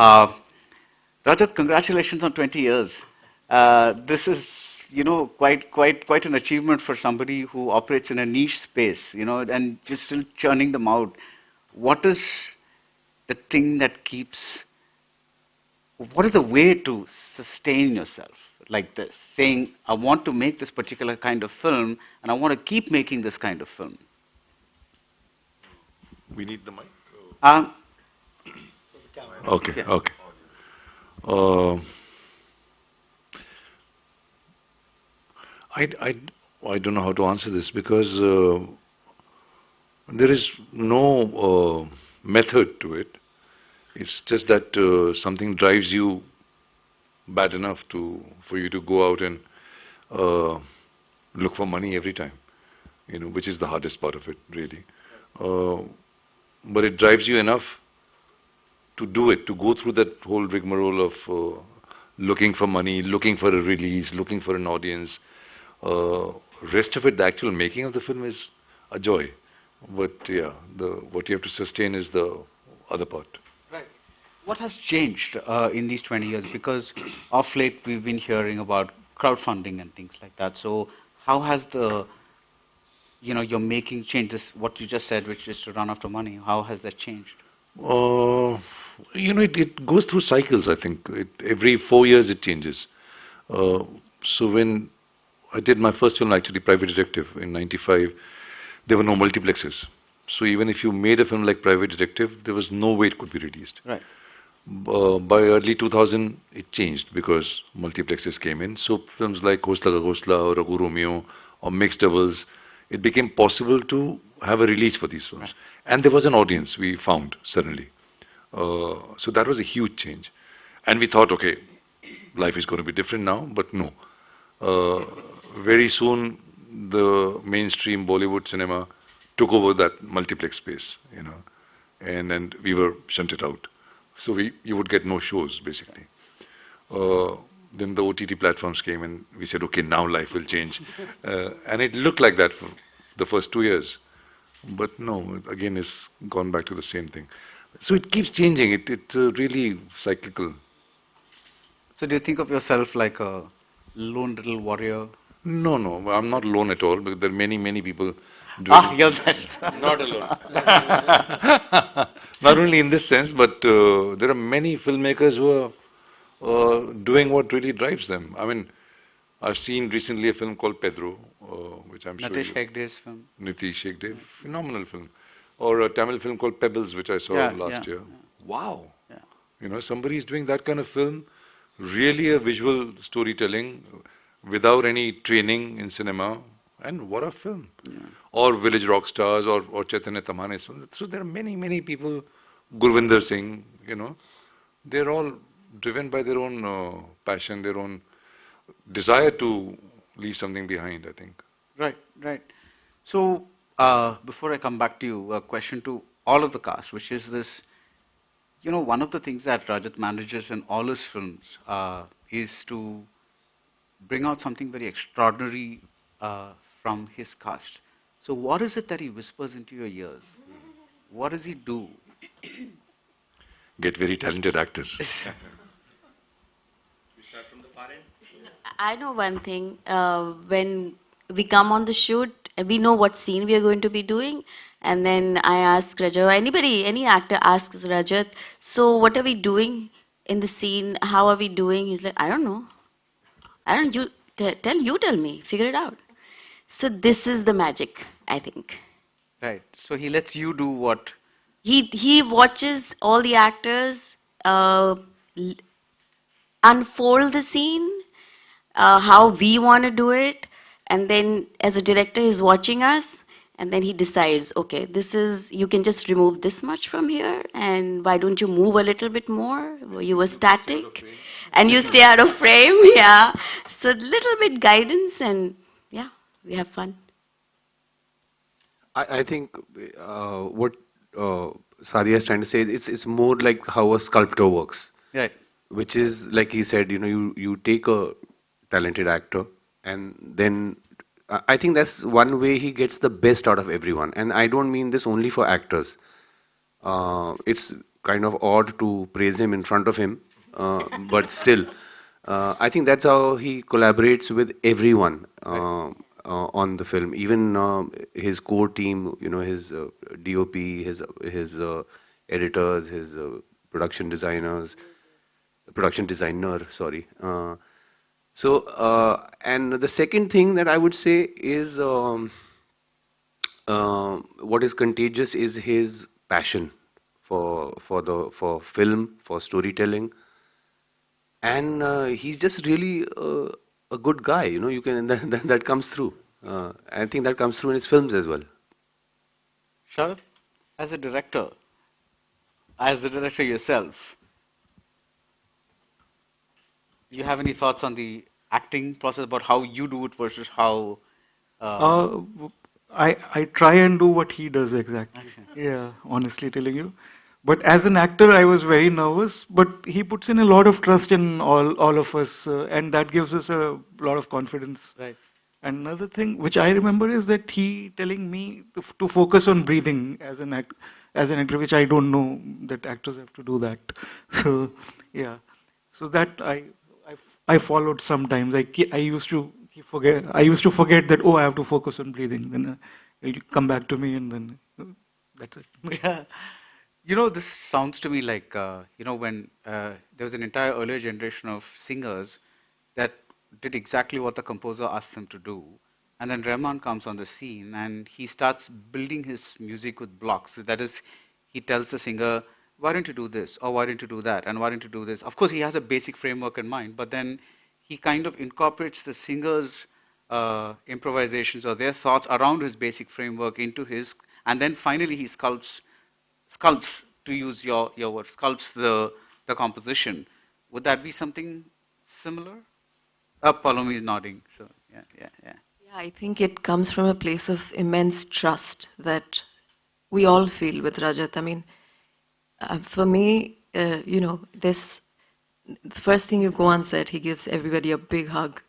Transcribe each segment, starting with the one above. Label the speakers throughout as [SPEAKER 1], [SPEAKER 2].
[SPEAKER 1] Uh, Rajat, congratulations on 20 years. This is, quite an achievement for somebody who operates in a niche space, and you're still churning them out. What is the thing that keeps, what is the way to sustain yourself like this? Saying, I want to make this particular kind of film, and I want to keep making this kind of film.
[SPEAKER 2] We need the mic?
[SPEAKER 1] Um,
[SPEAKER 2] Okay,
[SPEAKER 1] yeah.
[SPEAKER 2] okay. Uh, I, I, I don't know how to answer this because there is no method to it. It's just that something drives you bad enough for you to go out and uh, look for money every time, which is the hardest part of it, really. Uh, but it drives you enough to do it, to go through that whole rigmarole of looking for money, looking for a release, looking for an audience. Uh, Rest of it, the actual making of the film is a joy. But yeah, what you have to sustain is the other part.
[SPEAKER 1] Right. What has changed in these 20 years? Because of late we've been hearing about crowdfunding and things like that. So how has your making changed? This, what you just said, which is to run after money. How has that changed?
[SPEAKER 2] Uh, it goes through cycles, I think. Every 4 years it changes. Uh, so when I did my first film, actually, Private Detective, in 95, there were no multiplexes. So even if you made a film like Private Detective, there was no way it could be released.
[SPEAKER 1] Right.
[SPEAKER 2] By early 2000, it changed because multiplexes came in. So films like Hosla Ka Ghosla or Ragu Romeo or Mixed Doubles, it became possible to have a release for these films.
[SPEAKER 1] Right.
[SPEAKER 2] And there was an audience we found suddenly. So that was a huge change. And we thought, okay, life is going to be different now, but no. Uh, Very soon, the mainstream Bollywood cinema took over that multiplex space, and we were shunted out. So you would get no shows, basically. Uh, then the OTT platforms came and we said, okay, now life will change. And it looked like that for the first 2 years. But no, again, it's gone back to the same thing. So it keeps changing. It's really cyclical.
[SPEAKER 1] So do you think of yourself like a lone little warrior?
[SPEAKER 2] No, no, I'm not alone at all because there are many, many people
[SPEAKER 1] Ah,
[SPEAKER 2] doing.
[SPEAKER 1] you're that.
[SPEAKER 3] Not alone.
[SPEAKER 2] Not only in this sense, but there are many filmmakers who are doing what really drives them. I mean, I've seen recently a film called Pedro, which I'm sure
[SPEAKER 1] Natish
[SPEAKER 2] you.
[SPEAKER 1] Hegde's film.
[SPEAKER 2] Nitish Hegde, phenomenal film. Or a Tamil film called Pebbles, which I saw
[SPEAKER 1] Yeah,
[SPEAKER 2] last
[SPEAKER 1] yeah,
[SPEAKER 2] year. Wow.
[SPEAKER 1] yeah.
[SPEAKER 2] Somebody is doing that kind of film, really a visual storytelling without any training in cinema. And what a film. Or Village Rock Stars or Chaitanya Tamhane's films. So there are many, many people, Gurvinder Singh, they're all driven by their own passion, their own desire to leave something behind, I think.
[SPEAKER 1] Right, right. So, before I come back to you, a question to all of the cast, which is this, one of the things that Rajat manages in all his films is to bring out something very extraordinary from his cast. So, what is it that he whispers into your ears? What does he do?
[SPEAKER 2] Get very talented actors.
[SPEAKER 3] We start from the far end.
[SPEAKER 4] I know one thing. When we come on the shoot, we know what scene we are going to be doing. And then I ask Rajat, or anybody, any actor asks Rajat, so what are we doing in the scene? How are we doing? He's like, I don't know. I don't, you tell me, figure it out. So this is the magic, I think.
[SPEAKER 1] Right. So, he lets you do what?
[SPEAKER 4] He watches all the actors l- unfold the scene, how we want to do it, and then as a director, he's watching us, and then he decides, okay, this is, you can just remove this much from here, and why don't you move a little bit more? You were static, and you stay out of frame, yeah. So little bit guidance, and yeah, we have fun.
[SPEAKER 5] I think what Sadia is trying to say is it's more like how a sculptor works,
[SPEAKER 1] Right.
[SPEAKER 5] which is like he said, you take a talented actor and then I think that's one way he gets the best out of everyone. And I don't mean this only for actors. It's kind of odd to praise him in front of him, but still, I think that's how he collaborates with everyone
[SPEAKER 1] Right.
[SPEAKER 5] on the film. Even his core team, his DOP, his editors, his production designer, sorry. And the second thing that I would say is what is contagious is his passion for film, for storytelling, and he's just really a good guy. You can that comes through. I think that comes through in his films as well.
[SPEAKER 1] Sharad, as a director, as the director yourself, you have any thoughts on the acting process about how you do it versus how? Uh,
[SPEAKER 3] Uh, I try and do what he does exactly.
[SPEAKER 1] Actually,
[SPEAKER 3] Yeah, honestly telling you. But as an actor, I was very nervous. But he puts in a lot of trust in all of us, and that gives us a lot of confidence.
[SPEAKER 1] right.
[SPEAKER 3] And another thing which I remember is that he telling me to focus on breathing as an actor, which I don't know that actors have to do that. So yeah, so that I followed sometimes. I used to forget. I used to forget that, oh, I have to focus on breathing. Then it'll come back to me, and then that's it.
[SPEAKER 1] Yeah. You know, this sounds to me like, when there was an entire earlier generation of singers that did exactly what the composer asked them to do. And then Rahman comes on the scene and he starts building his music with blocks. So that is, he tells the singer, why don't you do this? Or why don't you do that? And why don't you do this? Of course, he has a basic framework in mind, but then he kind of incorporates the singer's improvisations or their thoughts around his basic framework into his, and then finally he sculpts, to use your word, sculpts the composition. Would that be something similar? Palomi is nodding. So yeah, yeah, yeah.
[SPEAKER 6] Yeah, I think it comes from a place of immense trust that we all feel with Rajat. I mean, for me, this the first thing you go on set, he gives everybody a big hug,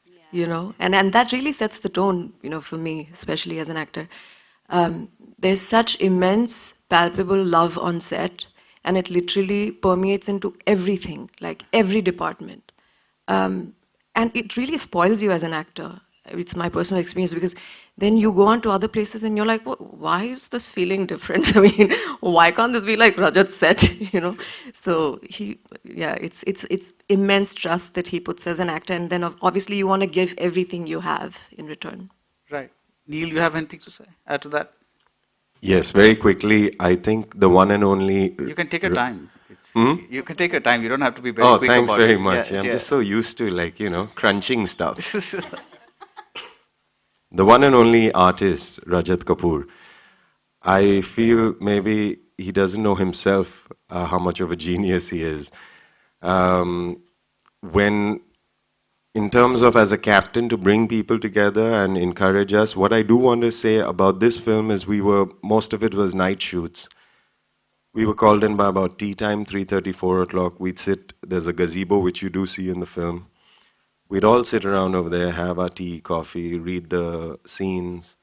[SPEAKER 6] and that really sets the tone, for me, especially as an actor. There's such immense, palpable love on set, and it literally permeates into everything, like every department. And it really spoils you as an actor. It's my personal experience because then you go on to other places and you're like, why is this feeling different? I mean, why can't this be like Rajat said, So it's immense trust that he puts as an actor, and then obviously you want to give everything you have in return.
[SPEAKER 1] Right. Neil, you have anything to say? Add to that?
[SPEAKER 7] Yes, very quickly. I think the one and only.
[SPEAKER 1] You can take your time.
[SPEAKER 7] Hmm?
[SPEAKER 1] You can take your time. You don't have to be very
[SPEAKER 7] Oh,
[SPEAKER 1] quick
[SPEAKER 7] thanks
[SPEAKER 1] about
[SPEAKER 7] very
[SPEAKER 1] it.
[SPEAKER 7] much.
[SPEAKER 1] Yes,
[SPEAKER 7] I'm
[SPEAKER 1] yeah.
[SPEAKER 7] just so used to crunching stuff. The one and only artist, Rajat Kapoor. I feel maybe he doesn't know himself how much of a genius he is. Um, when, in terms of as a captain to bring people together and encourage us, what I do want to say about this film is most of it was night shoots. We were called in by about tea time, 3:30, 4 o'clock. We'd sit, there's a gazebo, which you do see in the film. We'd all sit around over there, have our tea, coffee, read the scenes,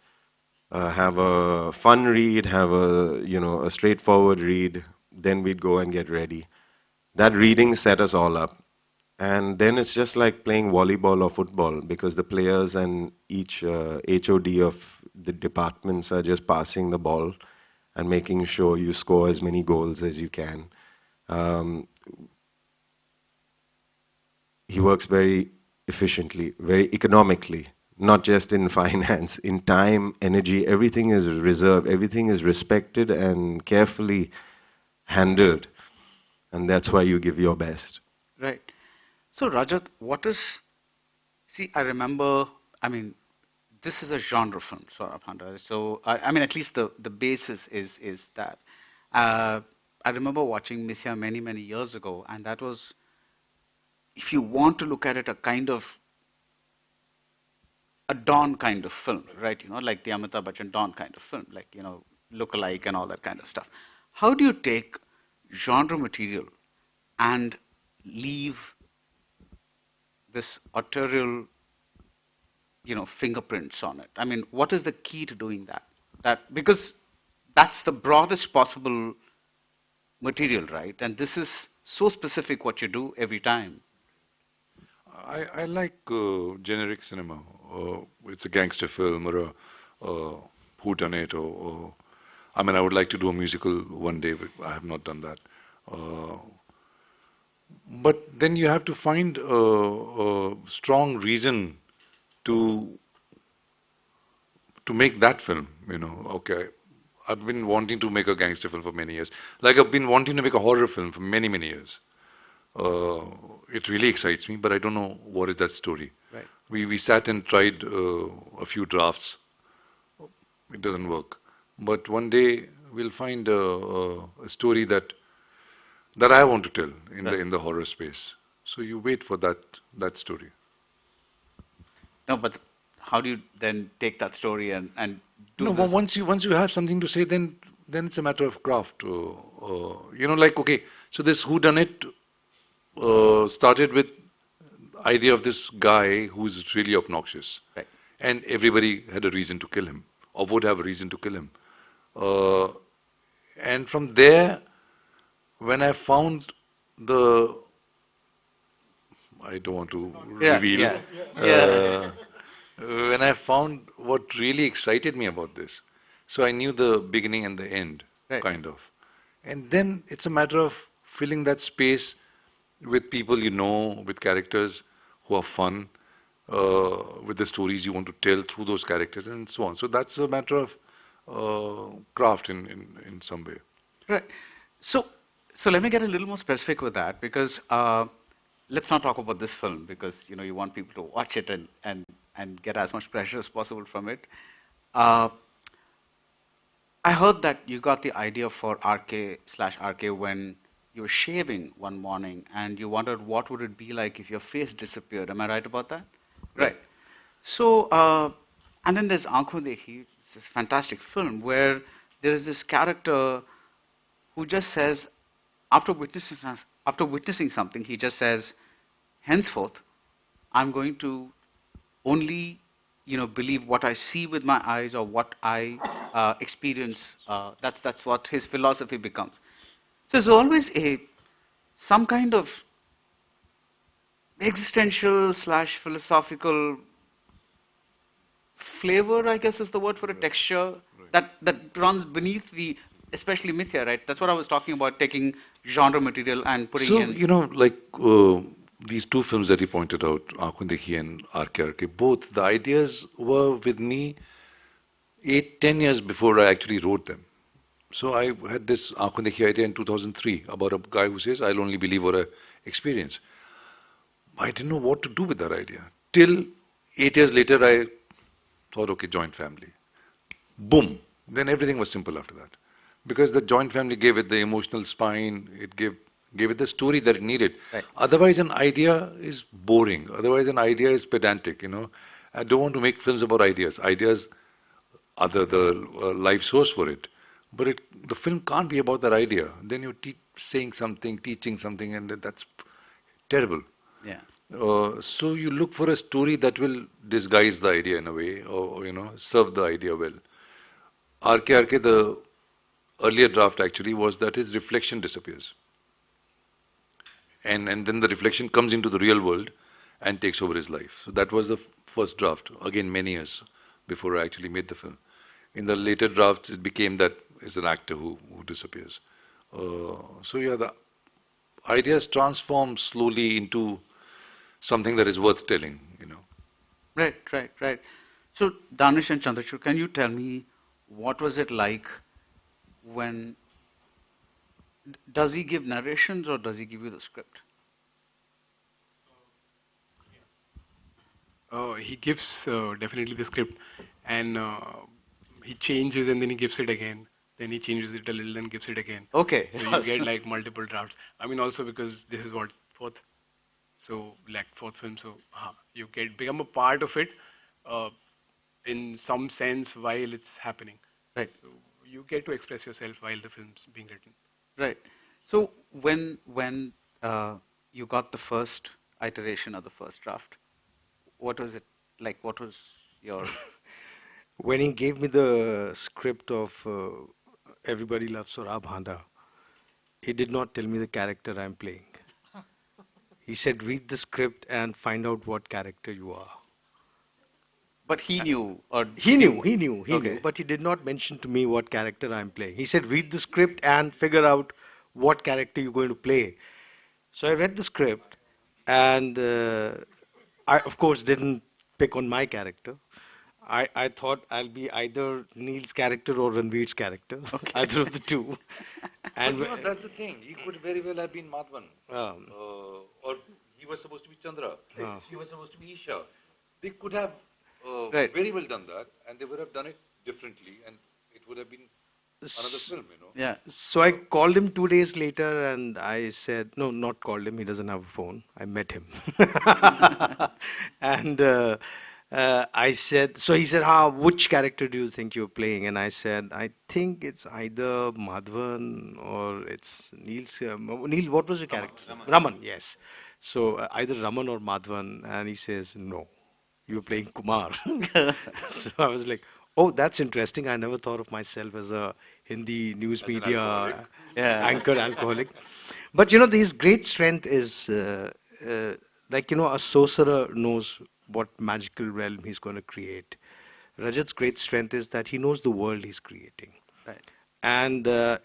[SPEAKER 7] have a fun read, have a straightforward read. Then we'd go and get ready. That reading set us all up. And then it's just like playing volleyball or football because the players and each HOD of the departments are just passing the ball and making sure you score as many goals as you can. Um, he works very efficiently, very economically, not just in finance, in time, energy, everything is reserved, everything is respected and carefully handled. And that's why you give your best.
[SPEAKER 1] Right. So, Rajat, see, I remember, I mean, this is a genre film, Sohrab Handa. So, I mean, at least the basis is that. Uh, I remember watching Mithya many, many years ago, and that was, if you want to look at it, a kind of a Dawn kind of film, right? Like the Amitabh Bachchan Dawn kind of film, like, look-alike and all that kind of stuff. How do you take genre material and leave this authorial, fingerprints on it? I mean, what is the key to doing that? Because that's the broadest possible material, right? And this is so specific what you do every time.
[SPEAKER 2] I like generic cinema. It's a gangster film or a whodunit or I mean, I would like to do a musical one day, but I have not done that. Uh, but then you have to find a strong reason to make that film. Okay, I've been wanting to make a gangster film for many years. Like I've been wanting to make a horror film for many, many years. Uh, it really excites me, but I don't know what is that story.
[SPEAKER 1] Right.
[SPEAKER 2] We sat and tried a few drafts. It doesn't work. But one day we'll find a story that I want to tell in
[SPEAKER 1] Right.
[SPEAKER 2] the horror space. So you wait for that story.
[SPEAKER 1] No, but how do you then take that story and do
[SPEAKER 2] No,
[SPEAKER 1] this?
[SPEAKER 2] once you have something to say, then it's a matter of craft. Like okay, so this whodunit started with idea of this guy who's really obnoxious,
[SPEAKER 1] Right.
[SPEAKER 2] and everybody had a reason to kill him, or would have a reason to kill him. Uh, and from there, when I found the, I don't want to
[SPEAKER 1] Yeah,
[SPEAKER 2] reveal,
[SPEAKER 1] yeah, yeah.
[SPEAKER 2] when I found what really excited me about this, so I knew the beginning and the end,
[SPEAKER 1] Right.
[SPEAKER 2] kind of. And then it's a matter of filling that space with people you know, with characters who are fun, with the stories you want to tell through those characters, and so on. So that's a matter of craft in some way.
[SPEAKER 1] Right. So, so let me get a little more specific with that because let's not talk about this film because you want people to watch it and get as much pleasure as possible from it. Uh, I heard that you got the idea for RK/RK when you were shaving one morning and you wondered what would it be like if your face disappeared. Am I right about that? Right. So, and then there's Aankhon Dekhi, it's this fantastic film where there is this character who just says, after witnessing something, he just says, henceforth, I'm going to only, believe what I see with my eyes or what I experience. That's what his philosophy becomes. So there's always some kind of existential slash philosophical flavor, I guess is the word for a texture that runs beneath the, especially Mithya, right? That's what I was talking about, taking genre material and putting
[SPEAKER 2] So,
[SPEAKER 1] in.
[SPEAKER 2] like these two films that you pointed out, Aankhon Dekhi and RK, both, the ideas were with me 8, 10 years before I actually wrote them. So I had this Aankhon Dekhi idea in 2003 about a guy who says, I'll only believe what I experience. I didn't know what to do with that idea. Till 8 years later, I thought, okay, joint family. Boom. Then everything was simple after that. Because the joint family gave it the emotional spine, it gave it the story that it needed.
[SPEAKER 1] Right.
[SPEAKER 2] Otherwise, an idea is boring. Otherwise, an idea is pedantic. I don't want to make films about ideas. Ideas are the life source for it. But the film can't be about that idea. Then you're saying something, teaching something, and that's terrible.
[SPEAKER 1] Yeah.
[SPEAKER 2] So you look for a story that will disguise the idea in a way, or serve the idea well. RK, the earlier draft actually was that his reflection disappears, and then the reflection comes into the real world and takes over his life. So that was the first draft. Again, many years before I actually made the film. In the later drafts, it became that is an actor who disappears. So yeah, the ideas transform slowly into something that is worth telling.
[SPEAKER 1] Right. So, Danish and Chandrachur, can you tell me what was it like when, does he give narrations or does he give you the script?
[SPEAKER 8] He gives definitely the script, and he changes and then he gives it again. Then he changes it a little and gives it again.
[SPEAKER 1] Okay.
[SPEAKER 8] So you get like multiple drafts. I mean, also because this is what fourth, so like fourth film. So you become a part of it, uh, in some sense while it's happening.
[SPEAKER 1] Right.
[SPEAKER 8] So you get to express yourself while the film's being written.
[SPEAKER 1] Right. So when you got the first iteration of the first draft, what was it like? What was your
[SPEAKER 9] When he gave me the script of Everybody Loves Sohrab Handa, He did not tell me the character I'm playing. He said, read the script and find out what character you are.
[SPEAKER 1] But he knew, or
[SPEAKER 9] He knew,
[SPEAKER 1] okay.
[SPEAKER 9] but he did not mention to me what character I'm playing. He said, read the script and figure out what character you're going to play. So I read the script, and I, of course, didn't pick on my character. I thought I'll be either Neil's character or Ranveer's character,
[SPEAKER 1] Okay.
[SPEAKER 9] either of the two.
[SPEAKER 2] But
[SPEAKER 9] And
[SPEAKER 2] you know, that's the thing. He could very well have been Madhavan.
[SPEAKER 9] um,
[SPEAKER 2] Or he was supposed to be Chandra.
[SPEAKER 9] uh,
[SPEAKER 2] She was supposed to be Isha. They could have
[SPEAKER 1] Right.
[SPEAKER 2] very well done that, and they would have done it differently, and it would have been another film, you know.
[SPEAKER 1] Yeah.
[SPEAKER 9] so I called him 2 days later, and I said, no, not called him. He doesn't have a phone. I met him, and I said, so he said, which character do you think you're playing? And I said, I think it's either Madhavan or it's Neil's. Neil, what was your character? Raman, yes. So either Raman or Madhavan. And he says, no, you're playing Kumar. So I was like, oh, that's interesting. I never thought of myself as a Hindi news
[SPEAKER 2] As an
[SPEAKER 9] media
[SPEAKER 2] alcoholic.
[SPEAKER 1] Yeah.
[SPEAKER 9] anchor alcoholic. But you know, his great strength is like, you know, a sorcerer knows what magical realm he's going to create. Rajat's great strength is that he knows the world he's creating.
[SPEAKER 1] Right.
[SPEAKER 9] And the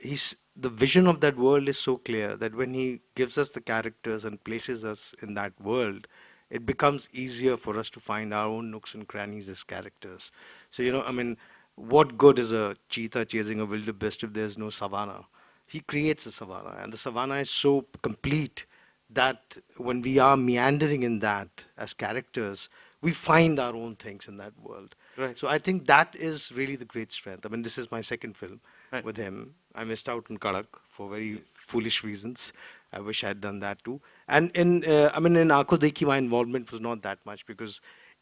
[SPEAKER 9] vision of that world is so clear that when he gives us the characters and places us in that world, it becomes easier for us to find our own nooks and crannies as characters. So, you know, I mean, what good is a cheetah chasing a wildebeest if there's no savannah? He creates a savannah, and the savannah is so complete that when we are meandering in that as characters, we find our own things in that world.
[SPEAKER 1] Right.
[SPEAKER 9] So I think that is really the great strength. I mean, this is my second film
[SPEAKER 1] Right.
[SPEAKER 9] with him. I missed out on Kadak for very foolish reasons. I wish I had done that too. And I mean, in Aankho Dekhi, my involvement was not that much because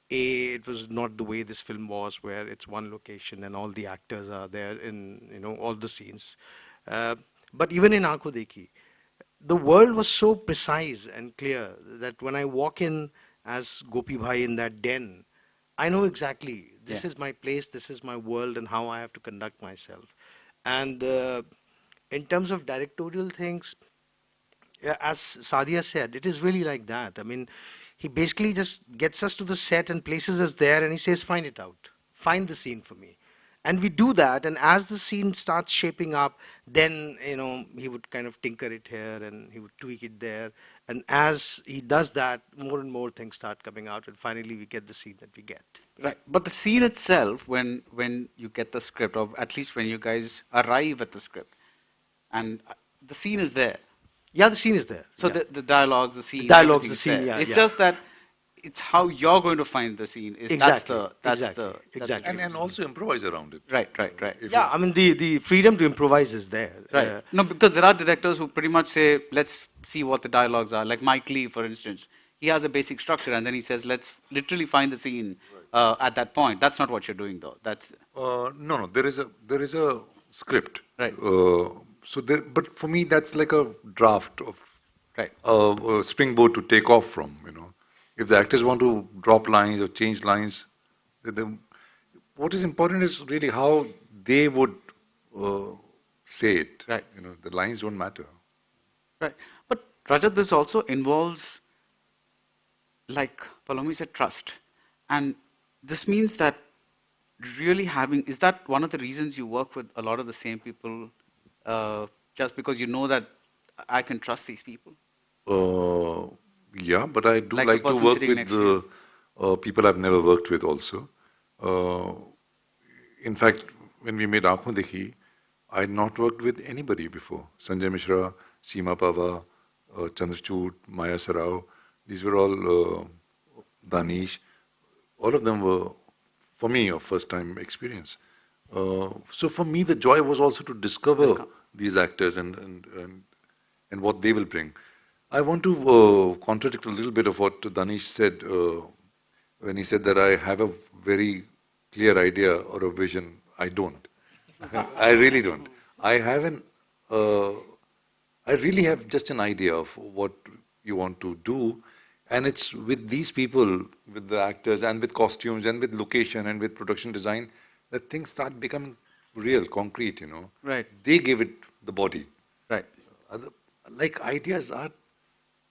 [SPEAKER 9] it was not the way this film was, where it's one location and all the actors are there in, you know, all the scenes. Uh, but even in Aankho Dekhi, the world was so precise and clear that when I walk in as Gopi Bhai in that den, I know exactly this
[SPEAKER 1] Yeah.
[SPEAKER 9] is my place, this is my world, and how I have to conduct myself. And in terms of directorial things, yeah, as Sadia said, it is really like that. I mean, he basically just gets us to the set and places us there, and he says, find it out. Find the scene for me. And we do that, and as the scene starts shaping up, then, you know, he would kind of tinker it here and he would tweak it there. And as he does that, more and more things start coming out, and finally we get the scene that we get.
[SPEAKER 1] Right. But the scene itself, when you get the script, or at least when you guys arrive at the script, and the scene is there.
[SPEAKER 9] Yeah, the scene is there.
[SPEAKER 1] So
[SPEAKER 9] Yeah.
[SPEAKER 1] the dialogues, the scene,
[SPEAKER 9] Dialogues,
[SPEAKER 1] everything
[SPEAKER 9] the
[SPEAKER 1] is
[SPEAKER 9] scene,
[SPEAKER 1] there.
[SPEAKER 9] yeah,
[SPEAKER 1] It's
[SPEAKER 9] yeah.
[SPEAKER 1] just that it's how you're going to find the scene. Is
[SPEAKER 9] Exactly,
[SPEAKER 1] that's
[SPEAKER 9] exactly,
[SPEAKER 1] the
[SPEAKER 9] exactly.
[SPEAKER 2] And also improvise around it.
[SPEAKER 1] right, right, right.
[SPEAKER 2] If
[SPEAKER 9] Yeah, I mean, the freedom to improvise is there.
[SPEAKER 1] Right. No, because there are directors who pretty much say, let's see what the dialogues are. Like Mike Lee, for instance. He has a basic structure and then he says, let's literally find the scene at that point. That's not what you're doing, though. That's
[SPEAKER 2] No, there is a script.
[SPEAKER 1] Right.
[SPEAKER 2] But for me, that's like a draft of
[SPEAKER 1] right.
[SPEAKER 2] a springboard to take off from. You know, if the actors want to drop lines or change lines, what is important is really how they would say it.
[SPEAKER 1] Right.
[SPEAKER 2] You know, the lines don't matter.
[SPEAKER 1] Right. But Rajat, this also involves, like Palomi said, trust. And this means that really is that one of the reasons you work with a lot of the same people, just because you know that I can trust these people?
[SPEAKER 2] Yeah, but I do
[SPEAKER 1] Like the
[SPEAKER 2] like to
[SPEAKER 1] person
[SPEAKER 2] work
[SPEAKER 1] sitting
[SPEAKER 2] with
[SPEAKER 1] next to
[SPEAKER 2] people I've never worked with also. In fact, when we made Aankhon Dekhi, I had not worked with anybody before. Sanjay Mishra, Seema Pava, Chandrachud, Maya Sarao, these were all Danish. All of them were, for me, a first-time experience. So for me, the joy was also to discover these actors and what they will bring. I want to contradict a little bit of what Danish said when he said that I have a very clear idea or a vision. I don't. I really don't. I really have just an idea of what you want to do, and it's with these people, with the actors and with costumes and with location and with production design, that things start becoming real, concrete, you know.
[SPEAKER 1] Right.
[SPEAKER 2] They give it the body.
[SPEAKER 1] Right.
[SPEAKER 2] Other, like ideas are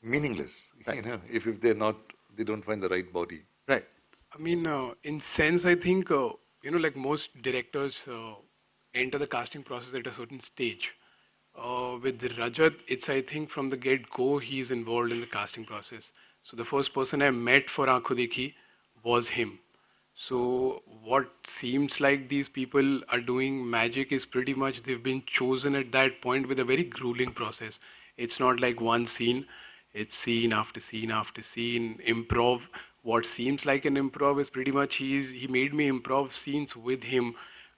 [SPEAKER 2] meaningless,
[SPEAKER 1] Right.
[SPEAKER 2] if they're not, they don't find the right body.
[SPEAKER 1] Right.
[SPEAKER 8] I mean, in sense, I think, like most directors enter the casting process at a certain stage. With Rajat, it's, I think, from the get-go, he's involved in the casting process. So the first person I met for Aankhon Dekhi was him. So what seems like these people are doing magic is pretty much they've been chosen at that point with a very grueling process. It's not like one scene, it's scene after scene after scene, improv. What seems like an improv is pretty much he made me improv scenes with him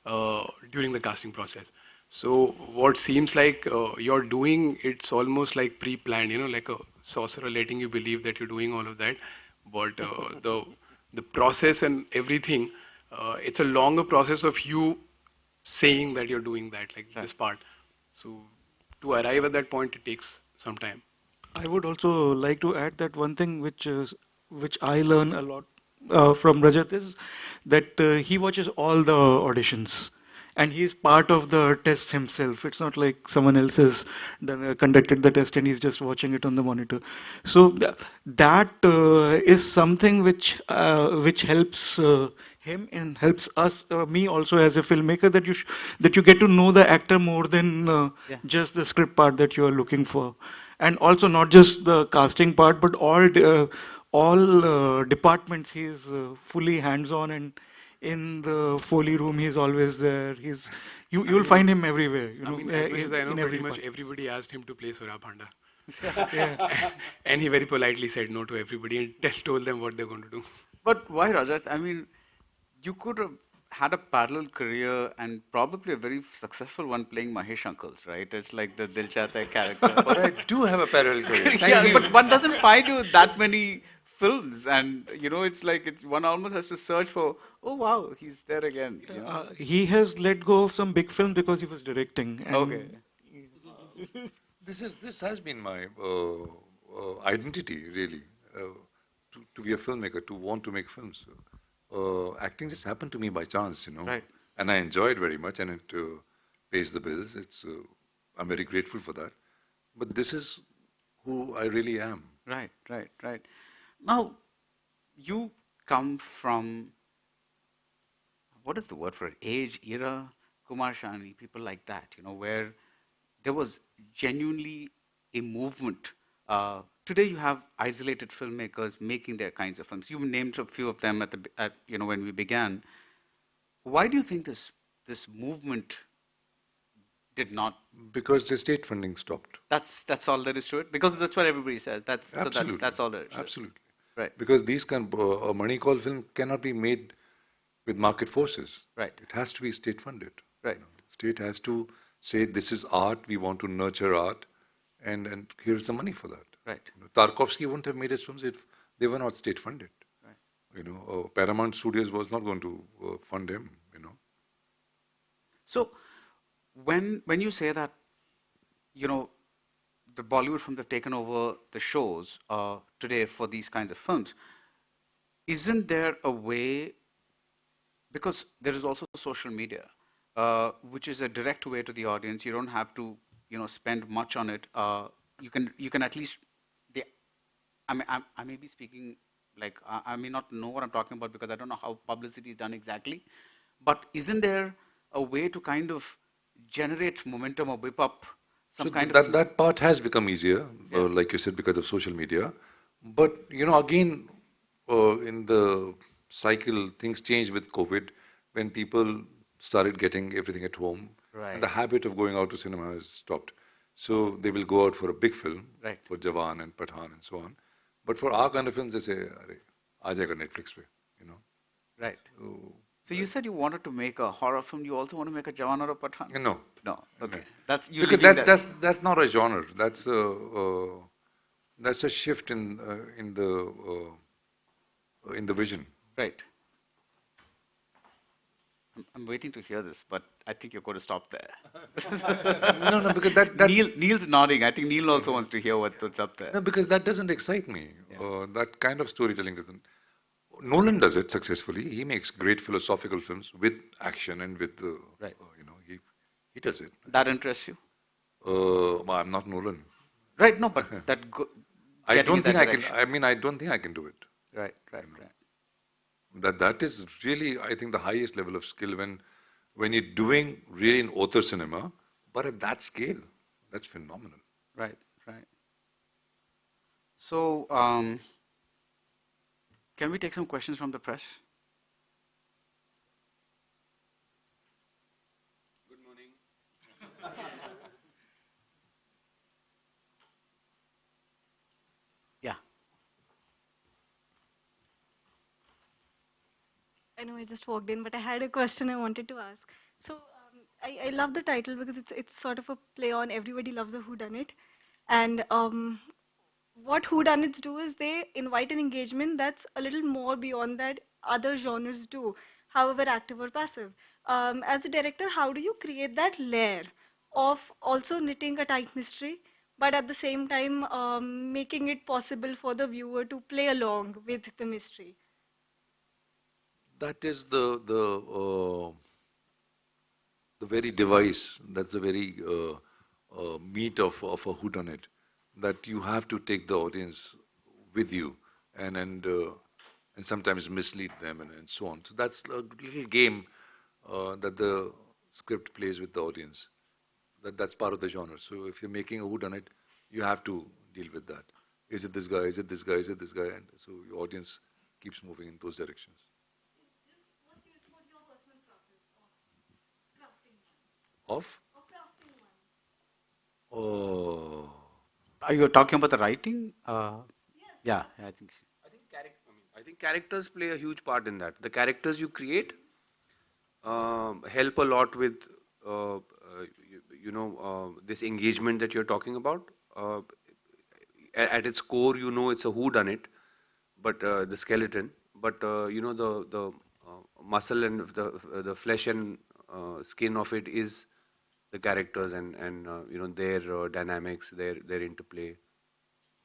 [SPEAKER 8] during the casting process. So what seems like you're doing, it's almost like pre-planned, like a sorcerer letting you believe that you're doing all of that. But the process and everything, it's a longer process of you saying that you're doing that, like
[SPEAKER 1] Right.
[SPEAKER 8] this part. So to arrive at that point, it takes some time.
[SPEAKER 3] I would also like to add that one thing which I learn a lot from Rajat is that he watches all the auditions and he's part of the tests himself. It's not like someone else has conducted the test and he's just watching it on the monitor. So that is something which helps him and helps us, me also as a filmmaker, that that you get to know the actor more than
[SPEAKER 1] Yeah.
[SPEAKER 3] just the script part that you are looking for, and also not just the casting part, but all departments. He's fully hands-on, and in the Foley room, he's always there.
[SPEAKER 8] I
[SPEAKER 3] You'll
[SPEAKER 8] mean,
[SPEAKER 3] find him everywhere.
[SPEAKER 8] as much as I know,
[SPEAKER 3] In
[SPEAKER 8] pretty
[SPEAKER 3] every
[SPEAKER 8] much
[SPEAKER 3] part.
[SPEAKER 8] everybody asked him to play Sohrab Handa.
[SPEAKER 3] Yeah.
[SPEAKER 8] And he very politely said no to everybody and told them what they're going to do.
[SPEAKER 1] But why, Rajat? I mean, you could have had a parallel career and probably a very successful one playing Mahesh Uncles, right? It's like the Dil Chahta Hai character.
[SPEAKER 2] But I do have a parallel career. Thank
[SPEAKER 1] Yeah,
[SPEAKER 2] you.
[SPEAKER 1] but one doesn't find you that many films, and it's like one almost has to search for. Oh wow, he's there again.
[SPEAKER 3] He has let go of some big films because he was directing,
[SPEAKER 1] Okay.
[SPEAKER 3] and
[SPEAKER 2] This has been my identity, really, to be a filmmaker, to want to make films. Acting just happened to me by chance.
[SPEAKER 1] Right.
[SPEAKER 2] And I enjoy it very much, and it pays the bills. I'm very grateful for that. But this is who I really am.
[SPEAKER 1] Right, right, right. Now, you come from, what is the word for it? Age, era, Kumar Shani, people like that, where there was genuinely a movement. Today, you have isolated filmmakers making their kinds of films. You named a few of them when we began. Why do you think this movement did not?
[SPEAKER 2] Because the state funding stopped.
[SPEAKER 1] That's all there is to it. Because that's what everybody says.
[SPEAKER 2] Absolutely.
[SPEAKER 1] That's all there is.
[SPEAKER 2] Absolutely.
[SPEAKER 1] Right.
[SPEAKER 2] Because a money call film cannot be made with market forces.
[SPEAKER 1] Right.
[SPEAKER 2] It has to be state funded.
[SPEAKER 1] Right.
[SPEAKER 2] State has to say, this is art, we want to nurture art, and here's the money for that.
[SPEAKER 1] Right.
[SPEAKER 2] Tarkovsky wouldn't have made his films if they were not state funded.
[SPEAKER 1] Right.
[SPEAKER 2] Paramount Studios was not going to fund him.
[SPEAKER 1] So, when you say that, the Bollywood films have taken over the shows today for these kinds of films, isn't there a way? Because there is also social media, which is a direct way to the audience. You don't have to, spend much on it. You can at least. I may be speaking like I may not know what I'm talking about because I don't know how publicity is done exactly. But isn't there a way to kind of generate momentum or whip up some
[SPEAKER 2] So
[SPEAKER 1] kind of?
[SPEAKER 2] that part has become easier,
[SPEAKER 1] Yeah.
[SPEAKER 2] like you said, because of social media. But again, in the cycle, things changed with COVID when people started getting everything at home,
[SPEAKER 1] Right.
[SPEAKER 2] and the habit of going out to cinema has stopped. So they will go out for a big film,
[SPEAKER 1] Right.
[SPEAKER 2] for Jawan and Pathan and so on. But for our kind of films, they say, "Arey, aa jayega Netflix pe."
[SPEAKER 1] Right.
[SPEAKER 2] So,
[SPEAKER 1] So you said you wanted to make a horror film. You also want to make a Jawan or a Pathan?
[SPEAKER 2] no.
[SPEAKER 1] No. Okay. That's you
[SPEAKER 2] Because
[SPEAKER 1] leaving that.
[SPEAKER 2] that's not a genre. That's a shift in the vision.
[SPEAKER 1] Right. I'm waiting to hear this, but I think you're going to stop there.
[SPEAKER 2] No, because that
[SPEAKER 1] Neil's nodding. I think Neil also wants to hear what's up there.
[SPEAKER 2] no, because that doesn't excite me.
[SPEAKER 1] Yeah.
[SPEAKER 2] That kind of storytelling doesn't. Nolan does it successfully. He makes great philosophical films with action and with
[SPEAKER 1] Right.
[SPEAKER 2] he does it.
[SPEAKER 1] That interests you?
[SPEAKER 2] I'm not Nolan.
[SPEAKER 1] Right, no, but that
[SPEAKER 2] I
[SPEAKER 1] getting
[SPEAKER 2] don't
[SPEAKER 1] in
[SPEAKER 2] think
[SPEAKER 1] that
[SPEAKER 2] I can.
[SPEAKER 1] direction.
[SPEAKER 2] I mean, I don't think I can do it.
[SPEAKER 1] Right, right,
[SPEAKER 2] You know,
[SPEAKER 1] right.
[SPEAKER 2] that is really, I think, the highest level of skill when you're doing really in author cinema, but at that scale, that's phenomenal.
[SPEAKER 1] Right, right. So, can we take some questions from the press? Yeah.
[SPEAKER 10] I know I just walked in, but I had a question I wanted to ask. So I love the title because it's sort of a play on everybody loves a whodunit, and what whodunits do is they invite an engagement that's a little more beyond that other genres do, however active or passive. As a director, how do you create that layer of also knitting a tight mystery, but at the same time making it possible for the viewer to play along with the mystery?
[SPEAKER 2] That is the very device, that's the very meat of a whodunit, that you have to take the audience with you and sometimes mislead them and so on. So that's a little game that the script plays with the audience. That's part of the genre. So if you're making a whodunit, you have to deal with that. Is it this guy? Is it this guy? Is it this guy? And so your audience keeps moving in those directions. Of? Oh.
[SPEAKER 1] Are you talking about the writing? Yeah, I think.
[SPEAKER 5] I think characters play a huge part in that. The characters you create help a lot with this engagement that you're talking about. At its core, it's a who done it, but the skeleton, but the muscle and the flesh and skin of it is the characters and their dynamics, their interplay.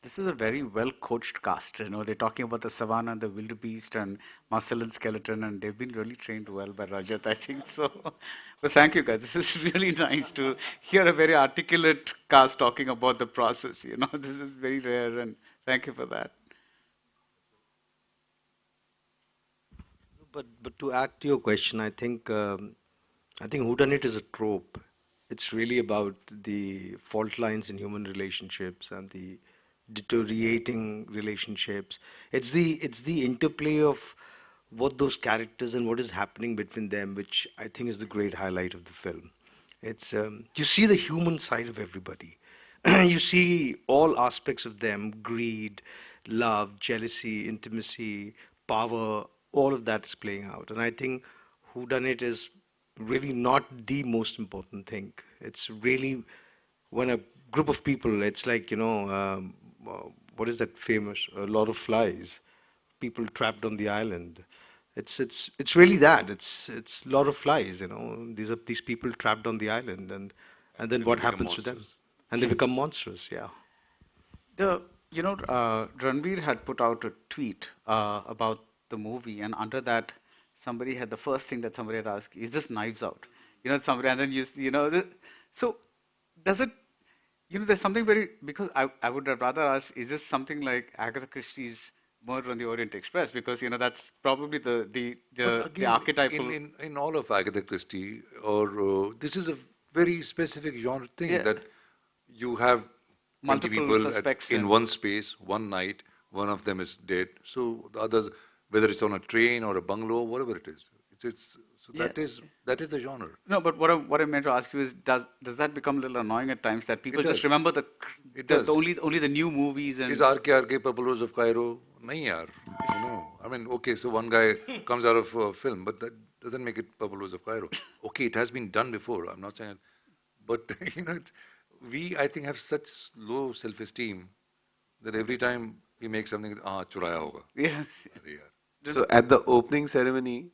[SPEAKER 1] This is a very well coached cast. You know, they're talking about the savannah and the wildebeest and muscle and skeleton, and they've been really trained well by Rajat, I think so. But thank you, guys. This is really nice to hear a very articulate cast talking about the process. You know, this is very rare, and thank you for that.
[SPEAKER 9] But to add to your question, I think whodunit is a trope. It's really about the fault lines in human relationships and the deteriorating relationships. It's the interplay of what those characters and what is happening between them, which I think is the great highlight of the film. It's you see the human side of everybody. You see all aspects of them: greed, love, jealousy, intimacy, power. All of that is playing out, and I think whodunit is really not the most important thing. It's really when a group of people, it's like, what is that famous? A lot of flies, people trapped on the island. It's really that. It's a lot of flies. These are these people trapped on the island, and then
[SPEAKER 2] And they
[SPEAKER 9] what
[SPEAKER 2] become
[SPEAKER 9] happens to them?
[SPEAKER 2] monsters.
[SPEAKER 9] And they become monstrous. Yeah.
[SPEAKER 1] Ranveer had put out a tweet about the movie, and under that, somebody had the first thing that somebody had asked, "Is this Knives Out?" Somebody, and then so does it? There's something very because I would have rather ask, is this something like Agatha Christie's Murder on the Orient Express? Because that's probably
[SPEAKER 2] But
[SPEAKER 1] the
[SPEAKER 2] again,
[SPEAKER 1] archetypal.
[SPEAKER 2] in all of Agatha Christie, or this is a very specific genre thing
[SPEAKER 1] Yeah,
[SPEAKER 2] that you have 20
[SPEAKER 1] multiple
[SPEAKER 2] people
[SPEAKER 1] suspects
[SPEAKER 2] in
[SPEAKER 1] and
[SPEAKER 2] one space, one night, one of them is dead. So the others, whether it's on a train or a bungalow, whatever it is, so
[SPEAKER 1] yeah.
[SPEAKER 2] that is the genre.
[SPEAKER 1] No, but what I meant to ask you is, does that become a little annoying at times that people
[SPEAKER 2] It
[SPEAKER 1] just
[SPEAKER 2] does.
[SPEAKER 1] remember
[SPEAKER 2] It
[SPEAKER 1] the
[SPEAKER 2] does.
[SPEAKER 1] only the new movies
[SPEAKER 2] Is
[SPEAKER 1] and
[SPEAKER 2] RKRK Pablos of Cairo? Nahi yaar. I mean, okay, so one guy comes out of a film, but that doesn't make it Pablos of Cairo. Okay, it has been done before. I'm not saying it. But, we, I think, have such low self-esteem that every time we make something, churaya hoga.
[SPEAKER 1] yes.
[SPEAKER 2] Arey yaar.
[SPEAKER 5] So at the opening ceremony,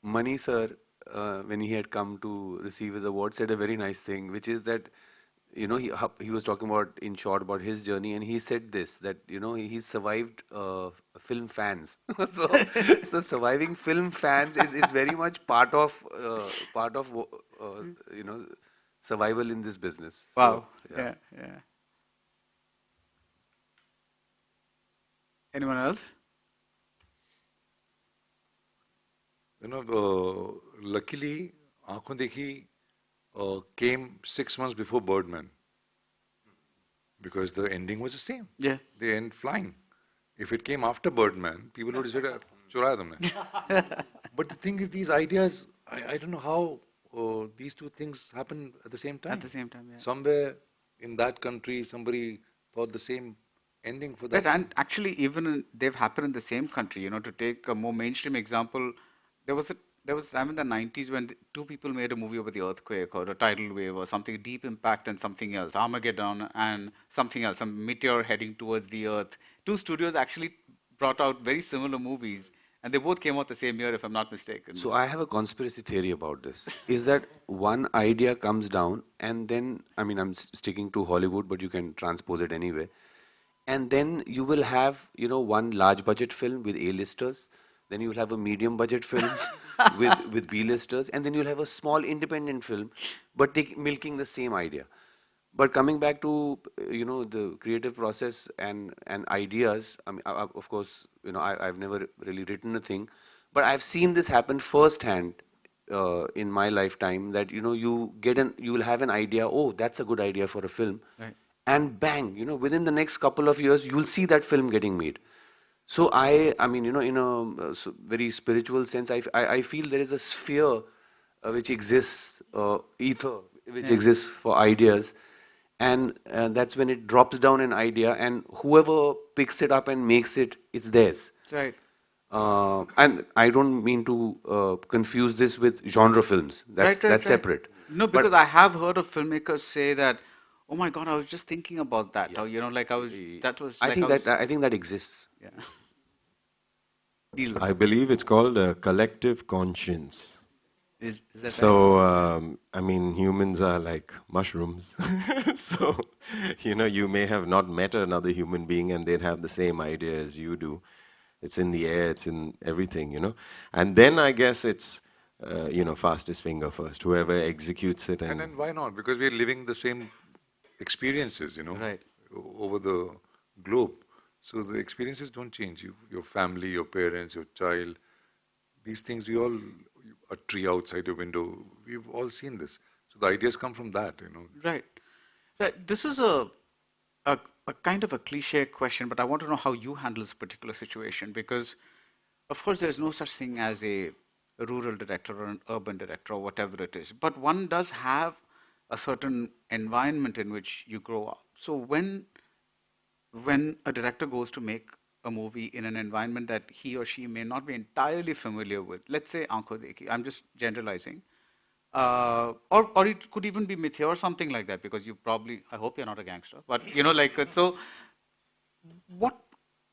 [SPEAKER 5] Mani sir, when he had come to receive his award, said a very nice thing, which is that, he was talking about, in short, about his journey, and he said this, that, he survived film fans. So surviving film fans is very much part of, uh, you know, survival in this business. So
[SPEAKER 1] Wow.
[SPEAKER 5] yeah.
[SPEAKER 1] Yeah, yeah. Anyone else?
[SPEAKER 2] You know, luckily, Aankhon Dekhi came 6 months before Birdman because the ending was the same.
[SPEAKER 1] Yeah.
[SPEAKER 2] They end flying. If it came after Birdman, people would have said, "Churaya tumne." But the thing is, these ideas, I don't know how these two things happen at the same
[SPEAKER 1] At
[SPEAKER 2] time.
[SPEAKER 1] the same time, yeah.
[SPEAKER 2] Somewhere in that country, somebody thought the same ending for
[SPEAKER 1] Right,
[SPEAKER 2] that
[SPEAKER 1] and
[SPEAKER 2] film.
[SPEAKER 1] actually, they've happened in the same country. To take a more mainstream example, there was a there was a time in the 90s when two people made a movie about the earthquake or a tidal wave or something, deep impact and something else, Armageddon and something else, some meteor heading towards the earth. Two studios actually brought out very similar movies, and they both came out the same year, if I'm not mistaken.
[SPEAKER 5] So I have a conspiracy theory about this. Is that one idea comes down and then, I mean, I'm sticking to Hollywood, but you can transpose it anyway. And then you will have, one large budget film with A-listers. Then you'll have a medium budget film with B-listers. And then you'll have a small independent film, but milking the same idea. But coming back to the creative process and ideas, I mean, of course, I've never really written a thing, but I've seen this happen firsthand in my lifetime. That you'll have an idea. Oh, that's a good idea for a film,
[SPEAKER 1] Right.
[SPEAKER 5] and bang, within the next couple of years, you'll see that film getting made. So I mean, in a very spiritual sense, I feel there is a sphere which exists, ether which
[SPEAKER 1] Yeah.
[SPEAKER 5] exists for ideas, and that's when it drops down an idea, and whoever picks it up and makes it, it's theirs.
[SPEAKER 1] Right.
[SPEAKER 5] And I don't mean to confuse this with genre films.
[SPEAKER 1] Right, right,
[SPEAKER 5] That's
[SPEAKER 1] right.
[SPEAKER 5] separate.
[SPEAKER 1] No,
[SPEAKER 5] But
[SPEAKER 1] because I have heard of filmmakers say that, oh my God, I was just thinking about that.
[SPEAKER 5] yeah,
[SPEAKER 1] How, like that was
[SPEAKER 5] I
[SPEAKER 1] like I
[SPEAKER 5] think
[SPEAKER 1] was,
[SPEAKER 5] that exists.
[SPEAKER 1] yeah. Deal.
[SPEAKER 7] I believe it's called a collective conscience.
[SPEAKER 1] Is that right?
[SPEAKER 7] So, I mean, humans are like mushrooms. So, you may have not met another human being and they'd have the same idea as you do. It's in the air, it's in everything. And then I guess it's, fastest finger first, whoever executes it.
[SPEAKER 2] And
[SPEAKER 7] And
[SPEAKER 2] then why not? Because we're living the same experiences,
[SPEAKER 1] Right.
[SPEAKER 2] over the globe. So the experiences don't change. Your family, your parents, your child, these things, a tree outside your window, we've all seen this. So the ideas come from that.
[SPEAKER 1] Right. Right. This is a kind of a cliche question, but I want to know how you handle this particular situation because, of course, there's no such thing as a rural director or an urban director or whatever it is. But one does have a certain environment in which you grow up. So when a director goes to make a movie in an environment that he or she may not be entirely familiar with, let's say Aankho Dekhi, I'm just generalizing, or it could even be Mithya or something like that because you probably, I hope you're not a gangster, but so what,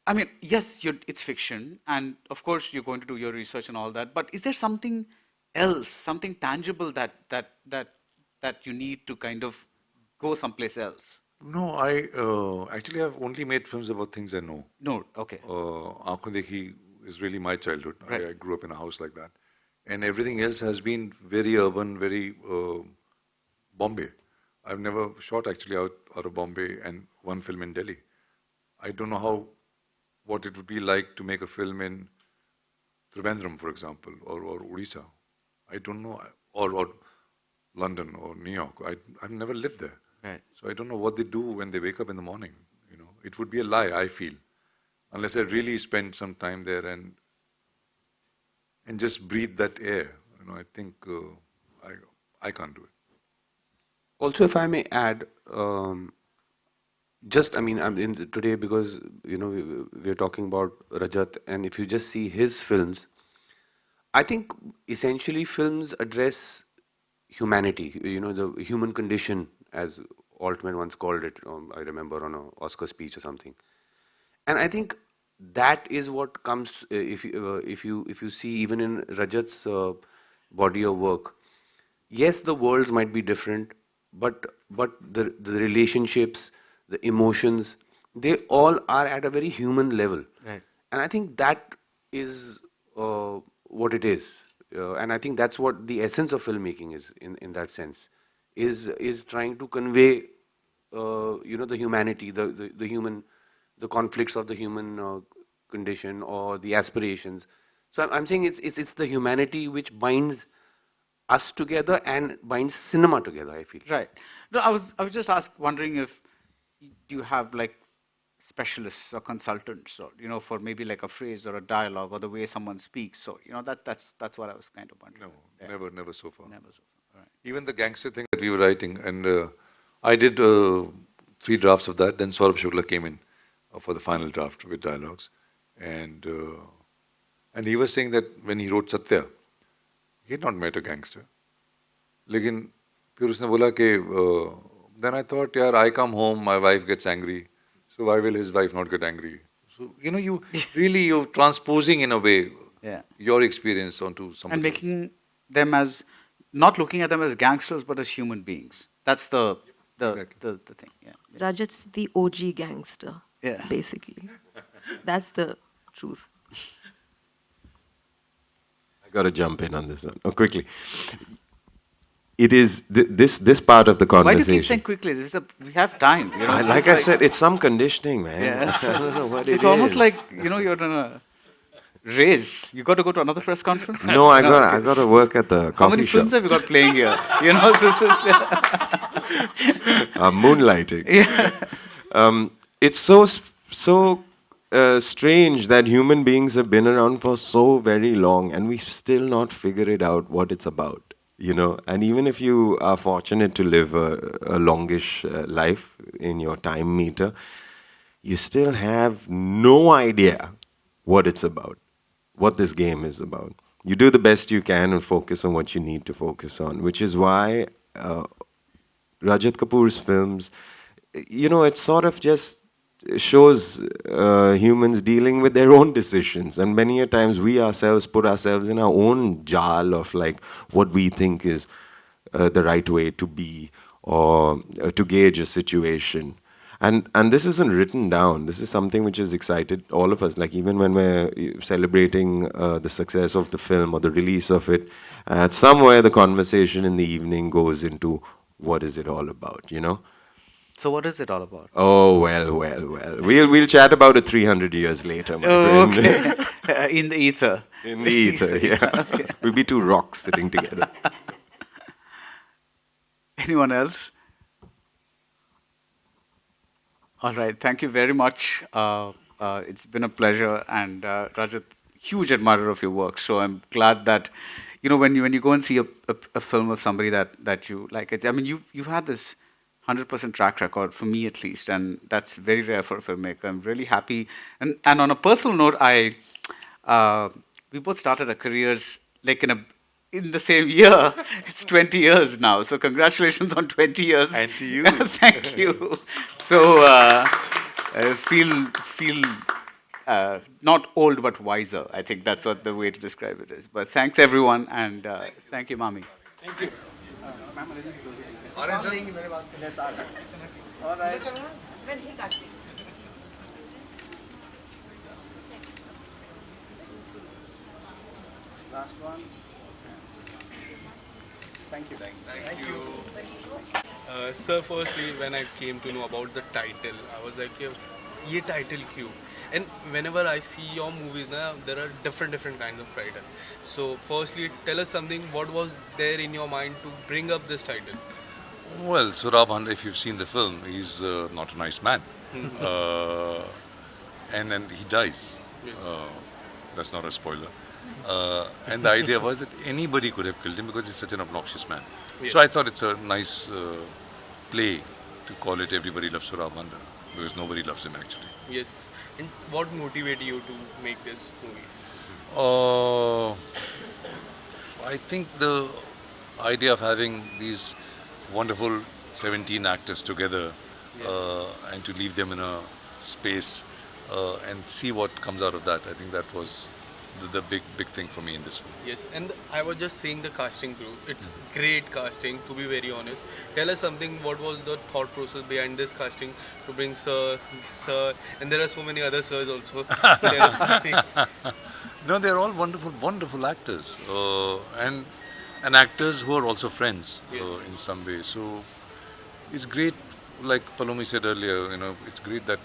[SPEAKER 1] I mean, yes, it's fiction, and of course you're going to do your research and all that, but is there something else, something tangible that you need to kind of go someplace else?
[SPEAKER 2] No, I actually have only made films about things I know.
[SPEAKER 1] No, okay,
[SPEAKER 2] Aankhon Dekhi is really my childhood.
[SPEAKER 1] right.
[SPEAKER 2] I grew up in a house like that. And everything else has been very urban, very Bombay. I've never shot actually out of Bombay and one film in Delhi. I don't know what it would be like to make a film in Trivandrum, for example, or Odisha. I don't know, or London or New York. I've never lived there.
[SPEAKER 1] Right.
[SPEAKER 2] So I don't know what they do when they wake up in the morning. It would be a lie, I feel, unless I really spend some time there and just breathe that air. I think I can't do it.
[SPEAKER 5] Also, if I may add, I mean, I'm in today because we're talking about Rajat, and if you just see his films, I think essentially films address humanity, the human condition, as Altman once called it. I remember on an Oscar speech or something. And I think that is what comes if you see even in Rajat's body of work. Yes, the worlds might be different, but the relationships, the emotions, they all are at a very human level.
[SPEAKER 1] Right.
[SPEAKER 5] And I think that is what it is. And I think that's what the essence of filmmaking is in that sense. is trying to convey the humanity, the human, the conflicts of the human condition or the aspirations. So I'm saying it's the humanity which binds us together and binds cinema together, I feel.
[SPEAKER 1] Right. No, I was just wondering if do you have like specialists or consultants or for maybe like a phrase or a dialogue or the way someone speaks. So that's what I was kind of wondering.
[SPEAKER 2] No, never so far.
[SPEAKER 1] Never so far. All right.
[SPEAKER 2] Even the gangster thing that we were writing, and I did 3 drafts of that. Then Saurabh Shukla came in for the final draft with dialogues, and he was saying that when he wrote Satya, he had not met a gangster. लेकिन फिर उसने बोला कि then I thought, यार, I come home, my wife gets angry, so why will his wife not get angry? So you really you're transposing in a way your experience onto somebody
[SPEAKER 1] and making them as not looking at them as gangsters but as human beings. That's the thing. Yeah.
[SPEAKER 6] Rajat's the OG gangster,
[SPEAKER 1] Yeah.
[SPEAKER 6] basically. That's the truth.
[SPEAKER 7] I got to jump in on this one quickly. It is this part of the
[SPEAKER 1] Why do you
[SPEAKER 7] conversation.
[SPEAKER 1] keep saying quickly? We have time.
[SPEAKER 7] Like I said, it's some conditioning, man.
[SPEAKER 1] Yeah.
[SPEAKER 7] I don't know what
[SPEAKER 1] It's almost like you're in a race. You got to go to another press conference.
[SPEAKER 7] No, I got to work at the coffee
[SPEAKER 1] How many
[SPEAKER 7] shop.
[SPEAKER 1] films have you got playing here? This is.
[SPEAKER 7] Moonlighting.
[SPEAKER 1] Yeah.
[SPEAKER 7] It's so strange that human beings have been around for so very long, and we still not figure it out what it's about. And even if you are fortunate to live a longish life in your time meter, you still have no idea what it's about, what this game is about. You do the best you can and focus on what you need to focus on, which is why Rajat Kapoor's films, it sort of just shows humans dealing with their own decisions, and many a times we ourselves put ourselves in our own jar of like what we think is the right way to be or to gauge a situation. And this isn't written down. This is something which has excited all of us. Like even when we're celebrating the success of the film or the release of it, somewhere the conversation in the evening goes into what is it all about,
[SPEAKER 1] So what is it all about?
[SPEAKER 7] Oh, well. We'll chat about it 300 years later, my friend.
[SPEAKER 1] Okay. In the ether.
[SPEAKER 7] In the ether, yeah.
[SPEAKER 1] Okay.
[SPEAKER 7] We'll be two rocks sitting together.
[SPEAKER 1] Anyone else? All right. Thank you very much. It's been a pleasure, and Rajat, huge admirer of your work. So I'm glad that when you go and see a film of somebody that you like. You've had this 100% track record, for me at least, and that's very rare for a filmmaker. I'm really happy. And on a personal note, we both started our careers like in the same year. It's 20 years now, so congratulations on 20 years.
[SPEAKER 2] And to you.
[SPEAKER 1] Thank you. So feel not old but wiser. I think that's what the way to describe it is. But thanks everyone, and thank you, Mami. Thank you. Last one. Thank you. Thank you.
[SPEAKER 8] Sir, firstly, when I came to know about the title, I was like, ये title क्यों? And whenever I see your movies, there are different kinds of title. So, firstly, tell us something. What was there in your mind to bring up this title?
[SPEAKER 2] Well, Sohrab Handa, if you've seen the film, he's not a nice man. And he dies.
[SPEAKER 8] Yes.
[SPEAKER 2] That's not a spoiler. And the idea was that anybody could have killed him because he's such an obnoxious man.
[SPEAKER 8] Yes.
[SPEAKER 2] So I thought it's a nice play to call it Everybody Loves Sohrab Handa, because nobody loves him actually.
[SPEAKER 8] Yes. And what motivated you to make this movie?
[SPEAKER 2] I think the idea of having these wonderful 17 actors together and to leave them in a space and see what comes out of that, I think that was the big thing for me in this film.
[SPEAKER 8] Yes, and I was just saying the casting crew. It's great casting, to be very honest. Tell us something, what was the thought process behind this casting to bring Sir, and there are so many other Sirs also.
[SPEAKER 2] No, they're all wonderful actors. And and actors who are also friends
[SPEAKER 8] Yes.
[SPEAKER 2] in some way. So it's great, like Palomi said earlier, it's great that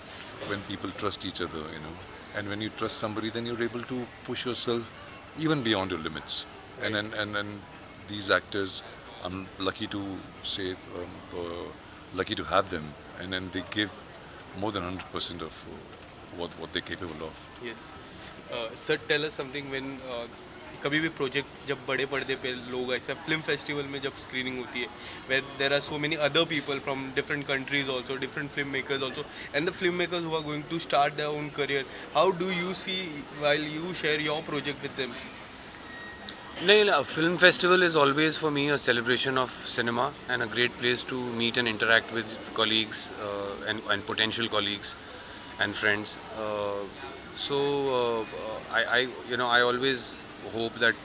[SPEAKER 2] when people trust each other, and when you trust somebody, then you're able to push yourself even beyond your limits.
[SPEAKER 8] Right.
[SPEAKER 2] And these actors, I'm lucky to say, lucky to have them, and then they give more than 100% of what they're capable of.
[SPEAKER 8] Yes. Sir, tell us something when कभी भी project जब बड़े पर्दे पे लोग ऐसा film festival में जब स्क्रीनिंग होती है where there are so many other people from different countries also different film makers also and the film makers who are going to start their own career how do you see while you share your project with them
[SPEAKER 5] No, film festival is always for me a celebration of cinema and a great place to meet and interact with colleagues and potential colleagues and friends. I always hope that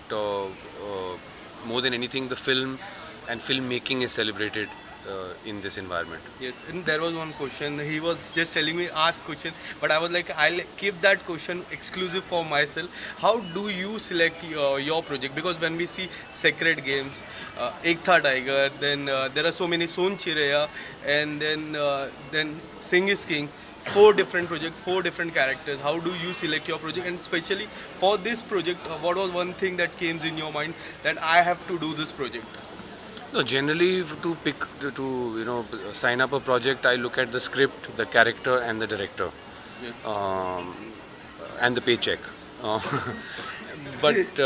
[SPEAKER 5] more than anything, the film and filmmaking is celebrated in this environment.
[SPEAKER 8] Yes, and there was one question. He was just telling me ask question, but I was like, I'll keep that question exclusive for myself. How do you select your project? Because when we see Sacred Games, Ek Tha Tiger, then there are so many Son Chireya, and then Sing is King. 4 different projects, 4 different characters. How do you select your project? And especially for this project, what was one thing that came in your mind that I have to do this project?
[SPEAKER 5] No, generally to sign up a project, I look at the script, the character, and the director,
[SPEAKER 8] Yes.
[SPEAKER 5] and the paycheck. Uh, but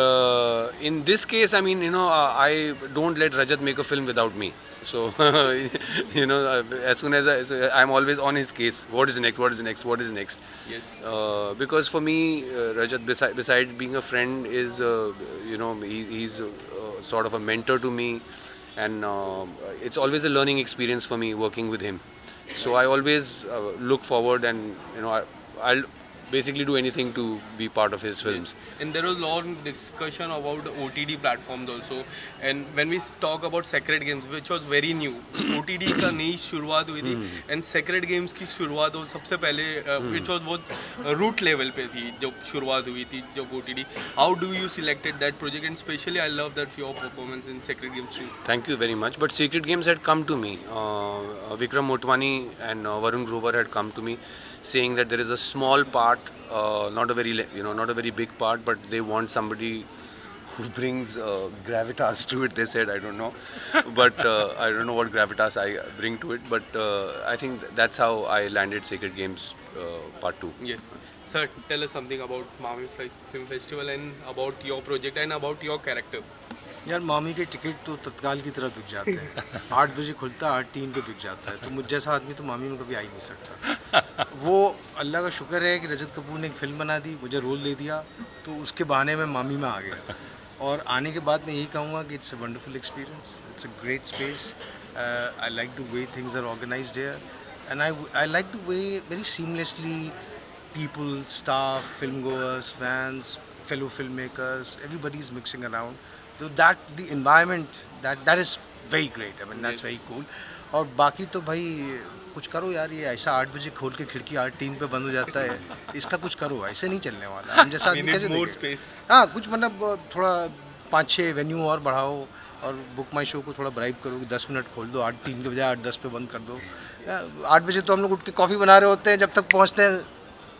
[SPEAKER 5] in this case, I mean, I don't let Rajat make a film without me. So, as soon as I'm always on his case. What is next? What is next? What is next?
[SPEAKER 8] Yes.
[SPEAKER 5] Because for me, Rajat, beside being a friend, is he's sort of a mentor to me, and it's always a learning experience for me working with him. So I always look forward, and I'll basically do anything to be part of his films.
[SPEAKER 8] And there was a lot of discussion about the OTD platforms also. And when we talk about Sacred Games, which was very new, OTD का नई शुरुआत हुई थी, and Sacred Games की शुरुआत वो सबसे पहले which was बहुत root level पे थी जब शुरुआत हुई थी जब OTD. How do you selected that project? And especially I love that your performance in Sacred Games too.
[SPEAKER 5] Thank you very much. But Secret Games had come to me. Vikram Motwani and Varun Grover had come to me, saying that there is a small part, not a very big part, but they want somebody who brings gravitas to it. They said, I don't know, but I don't know what gravitas I bring to it. But I think that's how I landed Sacred Games Part 2.
[SPEAKER 8] Yes. Sir, tell us something about Mami Film Festival and about your project and about your character.
[SPEAKER 9] यार मामी के ticket तो तत्काल की तरह बिक जाते हैं 8 बजे खुलता है 8:03 पे बिक जाता है तो मुझ जैसा आदमी तो मामी में कभी आ ही नहीं सकता वो अल्लाह का शुक्र है कि रजत कपूर ने एक फिल्म बना दी मुझे रोल दे दिया तो उसके बहाने में मामी में आ गया और आने के बाद मैं यही कहूँगा कि it's a wonderful experience it's a great space I like the way things are organised here and I like the way very seamlessly people, staff, film goers, fans, fellow filmmakers, everybody is mixing around. So the environment that is very great. I mean that's very cool. और बाकी तो भाई कुछ करो यार ये ऐसा 8 बजे खोल के खिड़की 8:03 पे बंद हो जाता है इसका कुछ करो ऐसे नहीं चलने वाला हम जैसा आदमी कैसे देखें हाँ कुछ मतलब थोड़ा 5-6 वेन्यू और बढ़ाओ और बुक माई शो को थोड़ा ब्राइब करो 10 मिनट खोल दो 8:03 के बजाय 8:10 पे बंद कर दो 8 बजे तो हम लोग उठ के कॉफ़ी बना रहे होते हैं जब तक पहुँचते हैं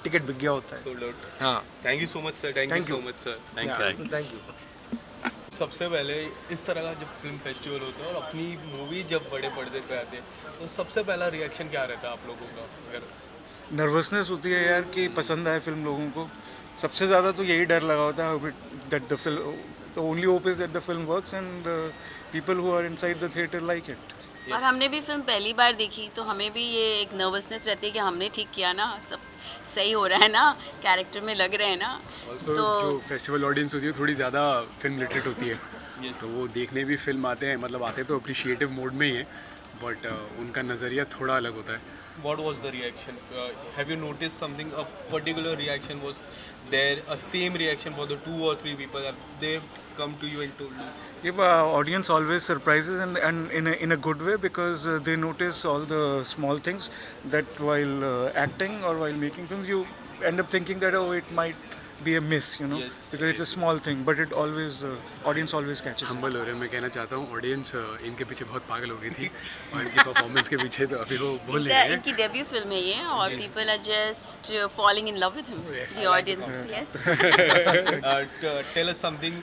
[SPEAKER 9] टिकट बिक गया होता है
[SPEAKER 8] Sold out.
[SPEAKER 9] हाँ
[SPEAKER 8] Thank you so much, sir. Thank you so much, sir.
[SPEAKER 9] Thank you
[SPEAKER 8] सबसे पहले इस तरह का जब फिल्म फेस्टिवल होता है और अपनी मूवी जब बड़े पर्दे पे आते हैं तो सबसे पहला रिएक्शन क्या रहता है आप लोगों का अगर
[SPEAKER 3] नर्वसनेस होती है यार कि पसंद आए फिल्म लोगों को सबसे ज़्यादा तो यही डर लगा होता है that the film the only hope is that the film works and people who are inside the theatre like it
[SPEAKER 4] और हमने भी फिल्म पहली बार देखी तो हमें भी ये एक नर्वसनेस रहती है कि हमने ठीक किया ना सब सही हो रहा है ना कैरेक्टर में लग रहे हैं ना
[SPEAKER 8] तो जो फेस्टिवल ऑडियंस होती है थोड़ी ज़्यादा फिल्म लिटरेट होती है तो वो देखने भी फिल्म आते हैं मतलब आते तो अप्रिशिएटिव मोड में ही है बट उनका नज़रिया थोड़ा अलग होता है What was the reaction? Have you noticed something? A particular reaction was there, a same reaction for the 2 or 3 people. They've come to you and told you.
[SPEAKER 3] If audience always surprises and in a good way because they notice all the small things that while acting or while making films you end up thinking that oh it might be a miss,
[SPEAKER 8] Yes,
[SPEAKER 3] because
[SPEAKER 8] it
[SPEAKER 3] it's a
[SPEAKER 8] is.
[SPEAKER 3] small thing, but it always audience always catches it.
[SPEAKER 8] Humble हो रहे हैं मैं कहना चाहता हूँ audience इनके पीछे बहुत पागल हो गई थी और इनकी परफॉर्मेंस के पीछे तो अभी वो बोल नहीं
[SPEAKER 4] इनका
[SPEAKER 8] रहे
[SPEAKER 4] इनकी डेब्यू फिल्म है ये और people are just falling in love with him.
[SPEAKER 8] Yes.
[SPEAKER 4] The audience, yes.
[SPEAKER 11] Tell us something.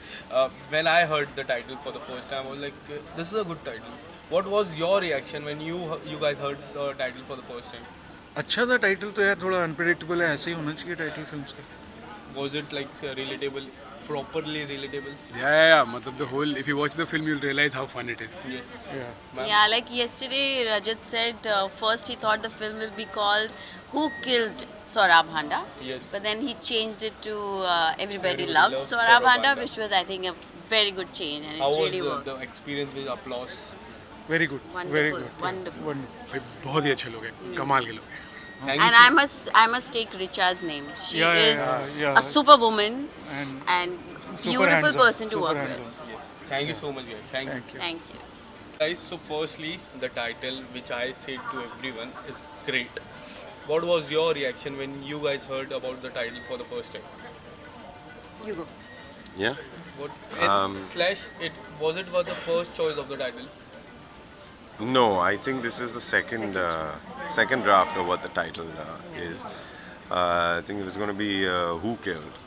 [SPEAKER 11] When I heard the title for the first time, I was like, "This is a good title." What was your reaction when you guys heard the title for the first time?
[SPEAKER 3] अच्छा था title तो यार, थोड़ा unpredictable है, ऐसे ही होना चाहिए title films का.
[SPEAKER 11] Was it like relatable, properly relatable?
[SPEAKER 8] yeah मतलब the whole if you watch the film you'll realize how fun it is.
[SPEAKER 11] Yes.
[SPEAKER 3] Yeah.
[SPEAKER 11] Ma'am?
[SPEAKER 4] Yeah, like yesterday Rajat said first he thought the film will be called Who Killed Sohrab Handa?
[SPEAKER 11] Yes.
[SPEAKER 4] But then he changed it to Everybody
[SPEAKER 11] Everybody
[SPEAKER 4] Loves
[SPEAKER 11] Loves
[SPEAKER 4] Sohrab
[SPEAKER 11] Sohrab
[SPEAKER 4] Handa,
[SPEAKER 11] Handa.
[SPEAKER 4] which was I think a very good change and
[SPEAKER 11] How
[SPEAKER 4] it
[SPEAKER 11] was
[SPEAKER 4] really
[SPEAKER 11] the
[SPEAKER 4] works.
[SPEAKER 11] experience with applause?
[SPEAKER 3] Very good.
[SPEAKER 4] Wonderful,
[SPEAKER 3] Very good.
[SPEAKER 4] wonderful.
[SPEAKER 3] Wonderful.
[SPEAKER 8] भाई बहुत ही अच्छे लोग हैं कमाल के लोग हैं.
[SPEAKER 11] Thank
[SPEAKER 4] And
[SPEAKER 11] you.
[SPEAKER 4] I must take Richa's name. She
[SPEAKER 3] Yeah,
[SPEAKER 4] is
[SPEAKER 3] yeah.
[SPEAKER 4] a superwoman
[SPEAKER 3] And
[SPEAKER 4] and
[SPEAKER 3] super
[SPEAKER 4] beautiful
[SPEAKER 3] hands-on,
[SPEAKER 4] person to
[SPEAKER 3] super
[SPEAKER 4] work
[SPEAKER 3] hands-on.
[SPEAKER 4] with.
[SPEAKER 11] Yes. Thank you so much, guys. Thank you.
[SPEAKER 3] Thank you.
[SPEAKER 4] Thank you.
[SPEAKER 11] Guys, so firstly, the title, which I said to everyone, is great. What was your reaction when you guys heard about the title for the first time?
[SPEAKER 6] You go.
[SPEAKER 7] Yeah.
[SPEAKER 11] What slash it was it was the first choice of the title?
[SPEAKER 7] No, I think this is the second draft of what the title is. I think it was going to be Who Killed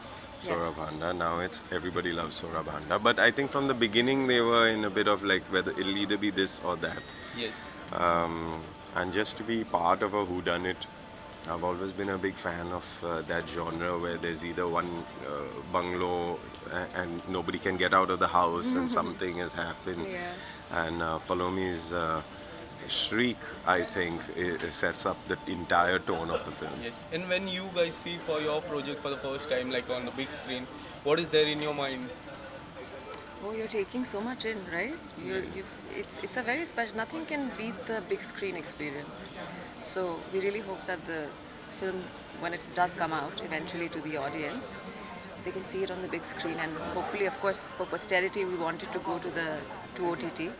[SPEAKER 7] Sohrab Handa. Now it's Everybody Loves Sohrab Handa. But I think from the beginning they were in a bit of like whether it'll either be this or that.
[SPEAKER 11] Yes.
[SPEAKER 7] And just to be part of a whodunit, I've always been a big fan of that genre where there's either one bungalow and nobody can get out of the house and something has happened.
[SPEAKER 6] Yeah.
[SPEAKER 7] And Palomi's shriek, I think, sets up the entire tone of the film.
[SPEAKER 11] Yes. And when you guys see for your project for the first time, like on the big screen, what is there in your mind?
[SPEAKER 6] Oh, you're taking so much in, right? It's a very special. Nothing can beat the big screen experience. So we really hope that the film, when it does come out eventually to the audience, they can see it on the big screen. And hopefully, of course, for posterity, we want it to go to OTT.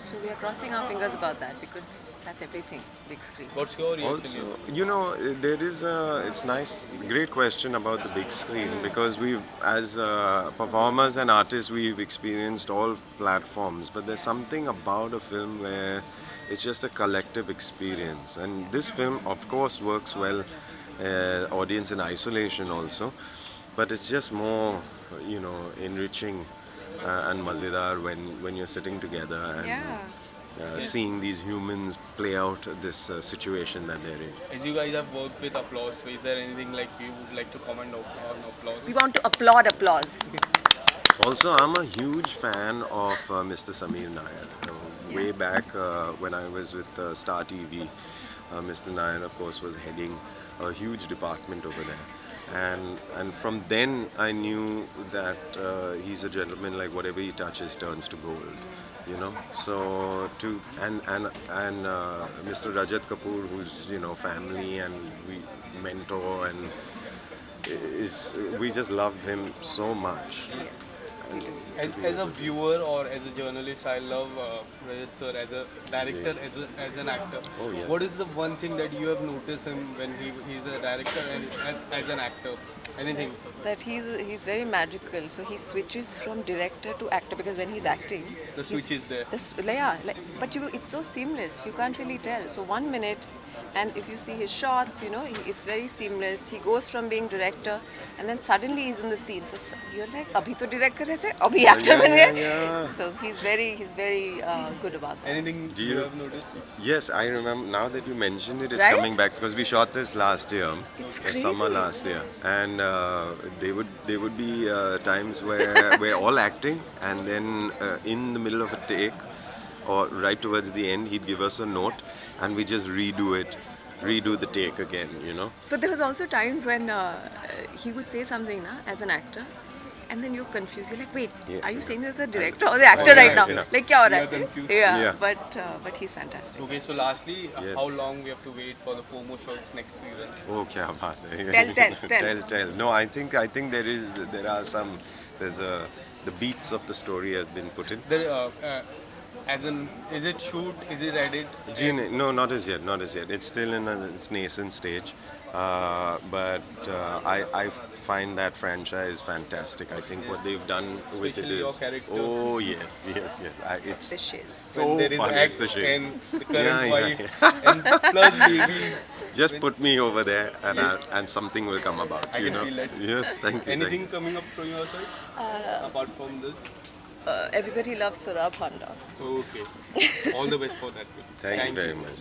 [SPEAKER 6] So we are crossing our fingers about that because that's everything, big screen.
[SPEAKER 11] What's your reaction?
[SPEAKER 7] Also, there is it's nice, great question about the big screen because we've, as performers and artists, we've experienced all platforms, but there's something about a film where it's just a collective experience. And this film, of course, works well, audience in isolation also, but it's just more, enriching and mazedar when you're sitting together and seeing these humans play out this situation that they're in.
[SPEAKER 11] As you guys have worked with applause, so is there anything like you would like to comment on applause?
[SPEAKER 6] We want to applaud applause.
[SPEAKER 7] Also, I'm a huge fan of Mr. Sameer Nair. Way back when I was with Star TV, Mr. Nair, of course, was heading a huge department over there. And from then I knew that he's a gentleman, like whatever he touches turns to gold, So and Mr. Rajat Kapoor, who's family and we mentor and we just love him so much.
[SPEAKER 11] As a viewer or as a journalist, I love Rajat sir as a director, as an actor.
[SPEAKER 7] Oh, yeah.
[SPEAKER 11] What is the one thing that you have noticed him when he's a director and as an actor? Anything?
[SPEAKER 6] That he's very magical. So he switches from director to actor because when he's acting,
[SPEAKER 11] The switch is there.
[SPEAKER 6] But it's so seamless. You can't really tell. So 1 minute, and if you see his shots, it's very seamless. He goes from being director, and then suddenly he's in the scene. So you're like, "Abhi to direct kar rahe the, abhi actor ban gaye."
[SPEAKER 7] Yeah.
[SPEAKER 6] So he's very good about that.
[SPEAKER 11] Anything
[SPEAKER 7] Do
[SPEAKER 11] you
[SPEAKER 7] you-
[SPEAKER 11] have noticed?
[SPEAKER 7] Yes, I remember. Now that you mentioned it, it's
[SPEAKER 6] Right?
[SPEAKER 7] coming back because we shot this last year,
[SPEAKER 6] It's
[SPEAKER 7] summer
[SPEAKER 6] crazy.
[SPEAKER 7] last year, and there would be times where we're all acting, and then in the middle of a take, or right towards the end, he'd give us a note, and we just redo the take again.
[SPEAKER 6] But there was also times when he would say something as an actor, and then you're confused. You're like, wait,
[SPEAKER 7] Yeah.
[SPEAKER 6] are you saying that the director or the actor right now?
[SPEAKER 7] yeah.
[SPEAKER 6] Like, kya ho
[SPEAKER 11] You
[SPEAKER 6] raha
[SPEAKER 11] are
[SPEAKER 6] hai?
[SPEAKER 11] confused.
[SPEAKER 6] Yeah,
[SPEAKER 7] Yeah.
[SPEAKER 6] but he's fantastic.
[SPEAKER 11] Okay, so lastly,
[SPEAKER 7] Yes.
[SPEAKER 11] how long we have to wait for the 4 more shots next season?
[SPEAKER 7] Oh, kya baat hai.
[SPEAKER 6] Tell.
[SPEAKER 7] No, I think there's the beats of the story have been put in.
[SPEAKER 11] There, as in, is it shoot? Is it edit?
[SPEAKER 7] No, not as yet. It's still in its nascent stage. But I find that franchise fantastic. I think what they've done with it
[SPEAKER 11] Especially your
[SPEAKER 7] is,
[SPEAKER 11] character.
[SPEAKER 7] oh yes, yes, yes. It's
[SPEAKER 12] Fishes.
[SPEAKER 7] so
[SPEAKER 11] When there is
[SPEAKER 7] fun. It's
[SPEAKER 11] X
[SPEAKER 7] the shiz.
[SPEAKER 11] and the current
[SPEAKER 7] Yeah,
[SPEAKER 11] wife
[SPEAKER 7] yeah.
[SPEAKER 11] and plus babies.
[SPEAKER 7] Just
[SPEAKER 11] When-
[SPEAKER 7] put me over there, and
[SPEAKER 11] Yes.
[SPEAKER 7] and something will come about.
[SPEAKER 11] I
[SPEAKER 7] you
[SPEAKER 11] can
[SPEAKER 7] know.
[SPEAKER 11] feel that.
[SPEAKER 7] Yes, thank you. Thank
[SPEAKER 11] Anything
[SPEAKER 7] you.
[SPEAKER 11] coming up from your side apart from this?
[SPEAKER 12] Everybody loves Sohrab Handa.
[SPEAKER 11] Okay. All the best for that.
[SPEAKER 7] Thank you very much.